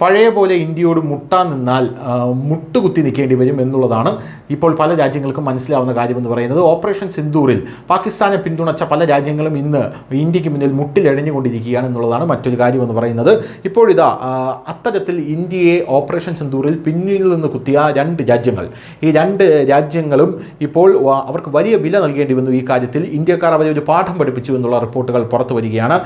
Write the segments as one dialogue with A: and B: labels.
A: പഴയ പോലെ ഇന്ത്യയോട് മുട്ടാൻ നിന്നാൽ മുട്ടുകുത്തി നിൽക്കേണ്ടി വരും എന്നുള്ളതാണ് ഇപ്പോൾ പല രാജ്യങ്ങൾക്കും മനസ്സിലാവുന്ന കാര്യമെന്ന് പറയുന്നത്. ഓപ്പറേഷൻ സിന്ദൂറിൽ പാകിസ്ഥാനെ പിന്തുണച്ച പല രാജ്യങ്ങളും ഇന്ന് ഇന്ത്യക്ക് മുന്നിൽ മുട്ടിലെഴഞ്ഞുകൊണ്ടിരിക്കുകയാണ് എന്നുള്ളതാണ് മറ്റൊരു കാര്യമെന്ന് പറയുന്നത്. ഇപ്പോഴിതാ അത്തരത്തിൽ ഇന്ത്യയെ ഓപ്പറേഷൻ സിന്ദൂറിൽ പിന്നിൽ നിന്ന് കുത്തിയ ഈ രണ്ട് രാജ്യങ്ങളും ഇപ്പോൾ അവർക്ക് വലിയ വില നൽകേണ്ടി വന്നു. ഈ കാര്യത്തിൽ ഇന്ത്യക്കാർ അവരെ ഒരു പാഠം പഠിപ്പിച്ചു എന്നുള്ള റിപ്പോർട്ടുകൾ പുറത്തു വരികയാണ്.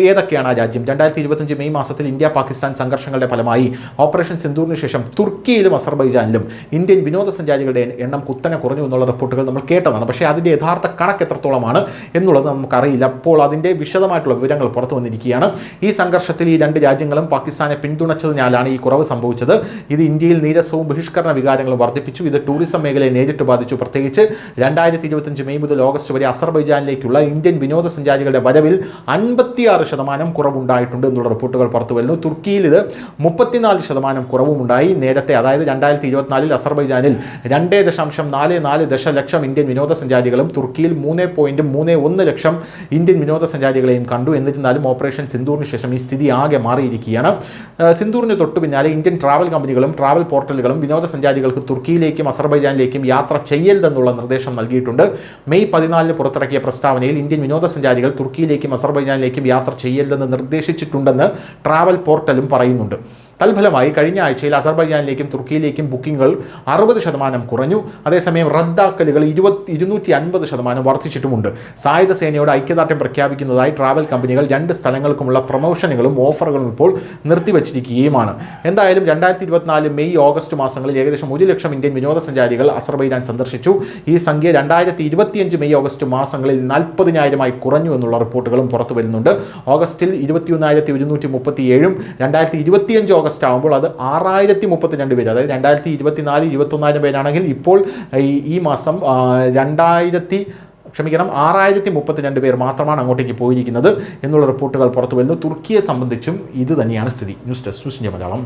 A: ഏതൊക്കെയാണ് ആ രാജ്യം? 2025 മെയ് മാസത്തിൽ ഇന്ത്യ പാകിസ്ഥാൻ സംഘർഷങ്ങളുടെ ഫലമായി ഓപ്പറേഷൻ സിന്ദൂറിന് ശേഷം തുർക്കിയിലും അസർബൈജാനിലും ഇന്ത്യൻ വിനോദസഞ്ചാരികളുടെ എണ്ണം കുത്തനെ കുറഞ്ഞു എന്നുള്ള റിപ്പോർട്ടുകൾ നമ്മൾ കേട്ടതാണ്. പക്ഷേ അതിൻ്റെ യഥാർത്ഥ കണക്ക് എത്രത്തോളമാണ് എന്നുള്ളത് നമുക്കറിയില്ല. അപ്പോൾ അതിൻ്റെ വിശദമായിട്ടുള്ള വിവരങ്ങൾ പുറത്തു വന്നിരിക്കുകയാണ്. ഈ സംഘർഷത്തിൽ ഈ രണ്ട് രാജ്യങ്ങളും പാകിസ്ഥാനെ പിന്തുണച്ചതിനാലാണ് ഈ കുറവ് സംഭവിച്ചത്. ഇത് ഇന്ത്യയിൽ നീരസവും ബഹിഷ്കരണ വികാരങ്ങളും വർദ്ധിപ്പിച്ചു. ഇത് ടൂറിസം മേഖലയെ നേരിട്ട് ബാധിച്ചു. പ്രത്യേകിച്ച് 2025 മെയ് മുതൽ ഓഗസ്റ്റ് വരെ അസർബൈജാനിലേക്കുള്ള ഇന്ത്യൻ വിനോദസഞ്ചാരികളുടെ വരവിൽ 56% കുറവുണ്ടായിട്ടുണ്ട് എന്നുള്ള റിപ്പോർട്ടുകൾ പുറത്തു വരുന്നു. തുർക്കിയിൽ ഇത് 34% കുറവുമുണ്ടായി. നേരത്തെ അതായത് 2024 അസർബൈജാനിൽ 2.44 ദശലക്ഷം ഇന്ത്യൻ വിനോദസഞ്ചാരികളും തുർക്കിയിൽ 3.31 ലക്ഷം ഇന്ത്യൻ വിനോദസഞ്ചാരികളെയും കണ്ടു. എന്നിരുന്നാലും ഓപ്പറേഷൻ സിന്ദൂറിന് ശേഷം ഈ സ്ഥിതി ആകെ മാറിയിരിക്കുകയാണ്. സിന്ദൂറിന് തൊട്ടു പിന്നാലെ ഇന്ത്യൻ ട്രാവൽ കമ്പനികളും ട്രാവൽ പോർട്ടലുകളും വിനോദസഞ്ചാരികൾക്ക് തുർക്കിയിലേക്കും അസർബൈജാനിലേക്കും യാത്ര ചെയ്യരുതെന്നുള്ള നിർദ്ദേശം നൽകിയിട്ടുണ്ട്. മെയ് 14 പുറത്തിറക്കിയ പ്രസ്താവനയിൽ ഇന്ത്യൻ വിനോദസഞ്ചാരികൾ തുർക്കിയിലേക്കും അസർബൈജാനിലേക്കും യാത്ര ചെയ്യരുതെന്ന് നിർദ്ദേശിച്ചിട്ടുണ്ടെന്ന് ട്രാവൽ പോർട്ടലും പറയുന്നുണ്ട്. തൽഫലമായി കഴിഞ്ഞ ആഴ്ചയിൽ അസർബൈജാനിലേക്കും തുർക്കിയിലേക്കും ബുക്കിങ്ങുകൾ 60% കുറഞ്ഞു. അതേസമയം റദ്ദാക്കലുകൾ 250% വർദ്ധിച്ചിട്ടുമുണ്ട്. സായുധ സേനയോട് ഐക്യദാർഢ്യം പ്രഖ്യാപിക്കുന്നതായി ട്രാവൽ കമ്പനികൾ 2 സ്ഥലങ്ങൾക്കുമുള്ള പ്രൊമോഷനുകളും ഓഫറുകളും ഇപ്പോൾ നിർത്തിവച്ചിരിക്കുകയുമാണ്. എന്തായാലും 2024 മെയ് ഓഗസ്റ്റ് മാസങ്ങളിൽ ഏകദേശം 1 ലക്ഷം ഇന്ത്യൻ വിനോദസഞ്ചാരികൾ അസർബൈജാൻ സന്ദർശിച്ചു. ഈ സംഖ്യ 2025 മെയ് ഓഗസ്റ്റ് മാസങ്ങളിൽ 40,000 കുറഞ്ഞു എന്നുള്ള റിപ്പോർട്ടുകളും പുറത്തു വരുന്നുണ്ട്. ഓഗസ്റ്റിൽ 21,137 2025 ഓഗസ്റ്റ് ആകുമ്പോൾ അത് 6,032 പേര്, അതായത് 2024 21,000 പേരാണെങ്കിൽ ഇപ്പോൾ ഈ മാസം 6,032 പേർ മാത്രമാണ് അങ്ങോട്ടേക്ക് പോയിരിക്കുന്നത് എന്നുള്ള റിപ്പോർട്ടുകൾ പുറത്തു വരുന്നു. തുർക്കിയെ സംബന്ധിച്ചും ഇത് തന്നെയാണ് സ്ഥിതി. News desk news India Malayalam.